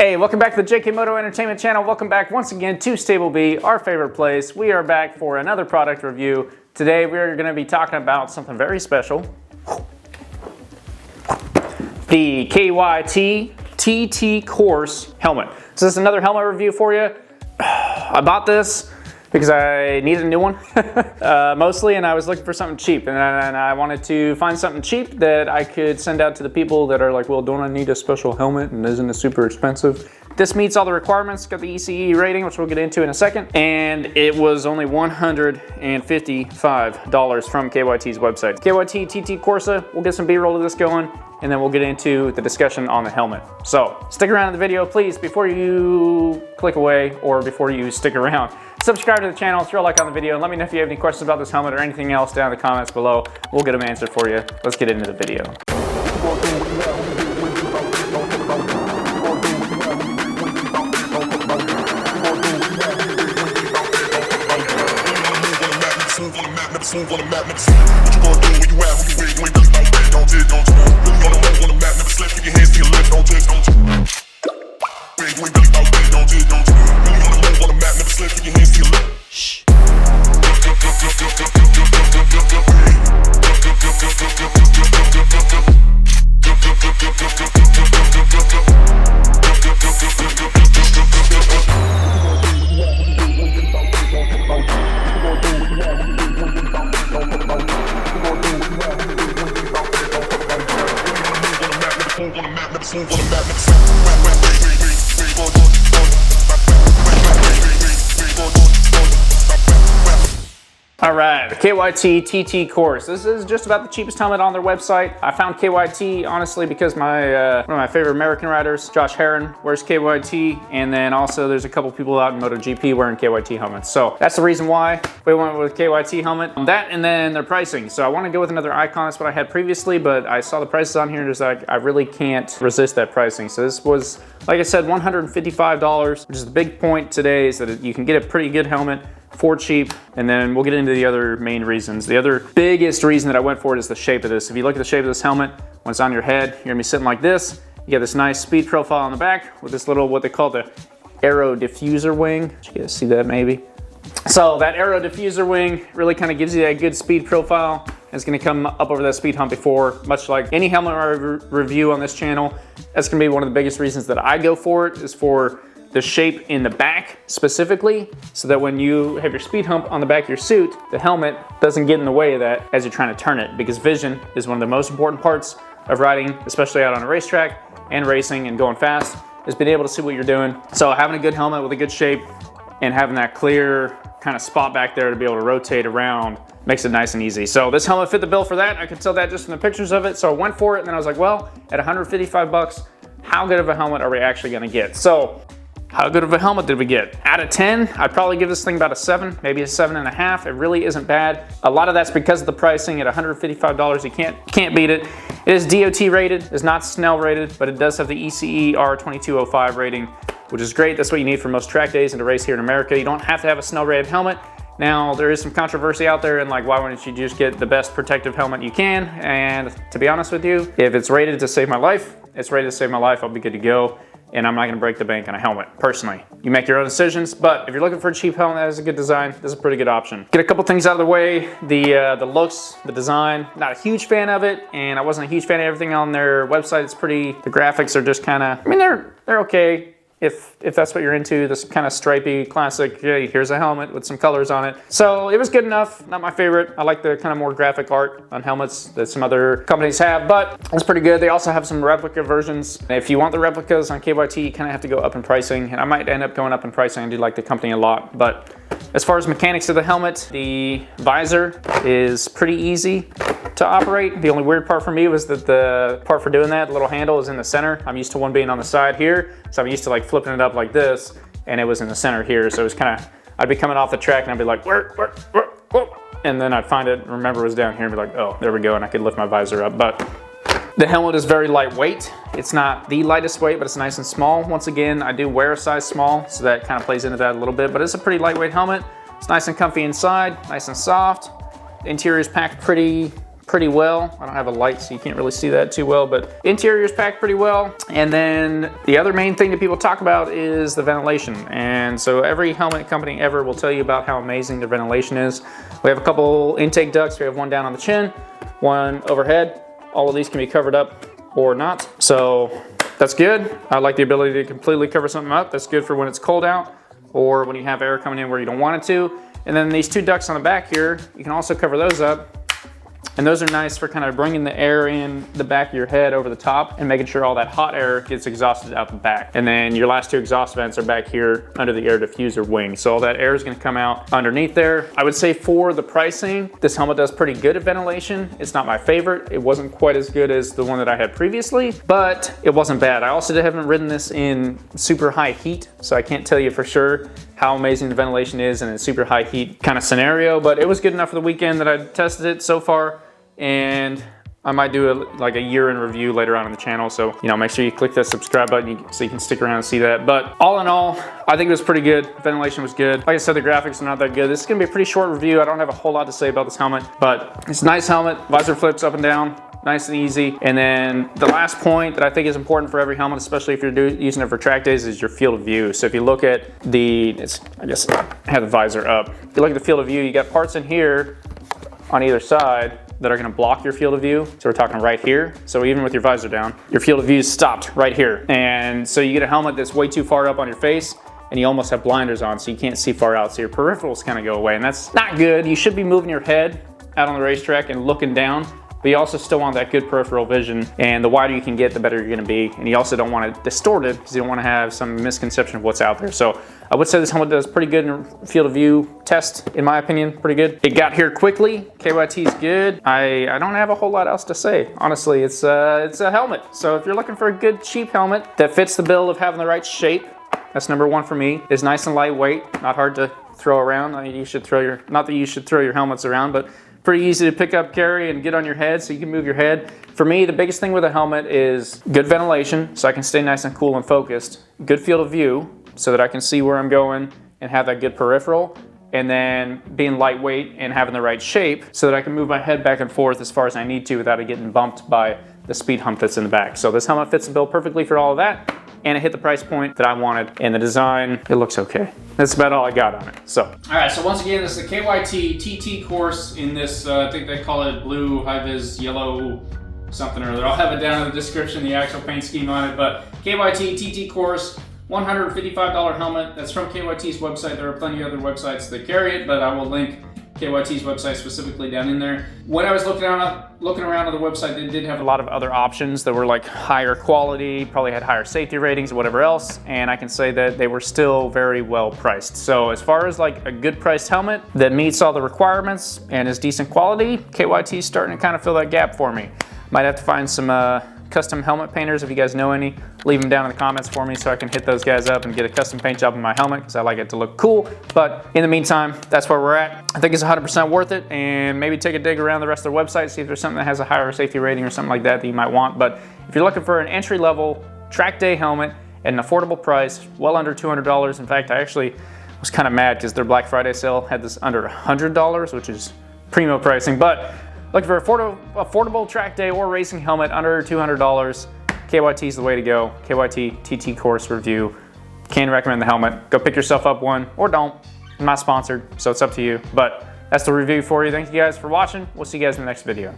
Hey, welcome back to the JK Moto Entertainment channel. Welcome back once again to Stable B, our favorite place. We are back for another product review. Today we're going to be talking about something very special. The KYT TT Course helmet. So this is another helmet review for you. I bought this because I needed a new one, mostly, and I was looking for something cheap, and I wanted to find something cheap that I could send out to the people that are like, well, don't I need a special helmet, and isn't it super expensive? This meets all the requirements, got the ECE rating, which we'll get into in a second, and it was only $155 from KYT's website. KYT TT Course, we'll get some B-roll of this going, and then we'll get into the discussion on the helmet. So stick around in the video, please, before you click away or before you stick around. Subscribe to the channel, throw a like on the video, and let me know if you have any questions about this helmet or anything else down in the comments below. We'll get them answered for you. Let's get into the video. All right, the KYT TT Course. This is just about the cheapest helmet on their website. I found KYT, honestly, because one of my favorite American riders, Josh Herron, wears KYT, and then also there's a couple people out in MotoGP wearing KYT helmets. So that's the reason why we went with KYT helmet. That and then their pricing. So I want to go with another Icon. That's what I had previously, but I saw the prices on here and just like, I really can't resist that pricing. So this was, like I said, $155, which is the big point today, is that you can get a pretty good helmet for cheap, and then we'll get into the other main reasons. The other biggest reason that I went for it is the shape of this. If you look at the shape of this helmet, when it's on your head, you're gonna be sitting like this. You got this nice speed profile on the back with this little, what they call the aero diffuser wing. You guys see that maybe? So that aero diffuser wing really kind of gives you that good speed profile. It's gonna come up over that speed hump before, much like any helmet review on this channel. That's gonna be one of the biggest reasons that I go for it, is for the shape in the back specifically, so that when you have your speed hump on the back of your suit, the helmet doesn't get in the way of that as you're trying to turn it, because vision is one of the most important parts of riding, especially out on a racetrack and racing and going fast, is being able to see what you're doing. So having a good helmet with a good shape and having that clear kind of spot back there to be able to rotate around makes it nice and easy. So this helmet fit the bill for that. I could tell that just from the pictures of it. So I went for it, and then I was like, well, at 155 bucks, how good of a helmet are we actually gonna get? So how good of a helmet did we get? Out of 10, I'd probably give this thing about a 7, maybe a 7.5. It really isn't bad. A lot of that's because of the pricing. At $155, you can't beat it. It is DOT rated, it's not Snell rated, but it does have the ECE R2205 rating, which is great. That's what you need for most track days and to race here in America. You don't have to have a Snell rated helmet. Now, there is some controversy out there, and like, why wouldn't you just get the best protective helmet you can? And to be honest with you, if it's rated to save my life, it's rated to save my life, I'll be good to go. And I'm not gonna break the bank on a helmet, personally. You make your own decisions, but if you're looking for a cheap helmet that has a good design, this is a pretty good option. Get a couple things out of the way. The looks, the design, not a huge fan of it, and I wasn't a huge fan of everything on their website. It's pretty, the graphics are just kinda, I mean, they're okay. If that's what you're into, this kind of stripy, classic, hey, here's a helmet with some colors on it. So it was good enough, not my favorite. I like the kind of more graphic art on helmets that some other companies have, but it's pretty good. They also have some replica versions. If you want the replicas on KYT, you kind of have to go up in pricing, and I might end up going up in pricing. I do like the company a lot, but as far as mechanics of the helmet, the visor is pretty easy to operate. The only weird part for me was that the part for doing that, the little handle, is in the center. I'm used to one being on the side here, so I'm used to like flipping it up like this, and it was in the center here. So it was kind of, I'd be coming off the track and I'd be like, where, and then I'd find it, remember it was down here, and be like, oh, there we go, and I could lift my visor up. But the helmet is very lightweight. It's not the lightest weight, but it's nice and small. Once again, I do wear a size small, so that kind of plays into that a little bit, but it's a pretty lightweight helmet. It's nice and comfy inside, nice and soft. The interior is packed pretty pretty well. I don't have a light, so you can't really see that too well, but interior is packed pretty well. And then the other main thing that people talk about is the ventilation. And so every helmet company ever will tell you about how amazing their ventilation is. We have a couple intake ducts. We have one down on the chin, one overhead. All of these can be covered up or not. So that's good. I like the ability to completely cover something up. That's good for when it's cold out or when you have air coming in where you don't want it to. And then these 2 ducts on the back here, you can also cover those up. And those are nice for kind of bringing the air in the back of your head over the top and making sure all that hot air gets exhausted out the back. And then your last 2 exhaust vents are back here under the air diffuser wing. So all that air is going to come out underneath there. I would say for the pricing, this helmet does pretty good at ventilation. It's not my favorite. It wasn't quite as good as the one that I had previously, but it wasn't bad. I also haven't ridden this in super high heat, so I can't tell you for sure how amazing the ventilation is in a super high heat kind of scenario, but it was good enough for the weekend that I tested it so far. And I might do like a year in review later on in the channel. So, you know, make sure you click that subscribe button so you can stick around and see that. But all in all, I think it was pretty good. Ventilation was good. Like I said, the graphics are not that good. This is gonna be a pretty short review. I don't have a whole lot to say about this helmet, but it's a nice helmet. Visor flips up and down, nice and easy. And then the last point that I think is important for every helmet, especially if you're using it for track days, is your field of view. So if you look at I guess I have the visor up. If you look at the field of view, you got parts in here on either side that are gonna block your field of view. So we're talking right here. So even with your visor down, your field of view is stopped right here. And so you get a helmet that's way too far up on your face and you almost have blinders on so you can't see far out. So your peripherals kind of go away and that's not good. You should be moving your head out on the racetrack and looking down, but you also still want that good peripheral vision. And the wider you can get, the better you're gonna be. And you also don't want it distorted because you don't wanna have some misconception of what's out there. So I would say this helmet does pretty good in field of view test, in my opinion, pretty good. It got here quickly. KYT's good. I don't have a whole lot else to say. Honestly, it's a helmet. So if you're looking for a good cheap helmet that fits the bill of having the right shape, that's number 1 for me. It's nice and lightweight, not hard to throw around. I mean, not that you should throw your helmets around, but pretty easy to pick up, carry, and get on your head so you can move your head. For me, the biggest thing with a helmet is good ventilation so I can stay nice and cool and focused. Good field of view so that I can see where I'm going and have that good peripheral. And then being lightweight and having the right shape so that I can move my head back and forth as far as I need to without it getting bumped by the speed hump that's in the back. So this helmet fits the bill perfectly for all of that. And it hit the price point that I wanted. And the design, it looks okay. That's about all I got on it, so. All right, so once again, this is the KYT TT course in this, I think they call it blue, high-vis, yellow, something or other. I'll have it down in the description, the actual paint scheme on it, but KYT TT course, $155 helmet. That's from KYT's website. There are plenty of other websites that carry it, but I will link KYT's website specifically down in there. When I was looking around on the website, they did have a lot of other options that were like higher quality, probably had higher safety ratings or whatever else, and I can say that they were still very well priced. So as far as like a good priced helmet that meets all the requirements and is decent quality, KYT's starting to kind of fill that gap for me. Might have to find some custom helmet painters. If you guys know any, leave them down in the comments for me so I can hit those guys up and get a custom paint job on my helmet because I like it to look cool. But in the meantime, that's where we're at. I think it's 100% worth it, and maybe take a dig around the rest of their website, see if there's something that has a higher safety rating or something like that that you might want. But if you're looking for an entry-level track day helmet at an affordable price, well under $200. In fact, I actually was kind of mad because their Black Friday sale had this under $100, which is primo pricing. But looking for affordable track day or racing helmet under $200, KYT is the way to go. KYT TT Course review. Can recommend the helmet. Go pick yourself up one or don't. I'm not sponsored, so it's up to you. But that's the review for you. Thank you guys for watching. We'll see you guys in the next video.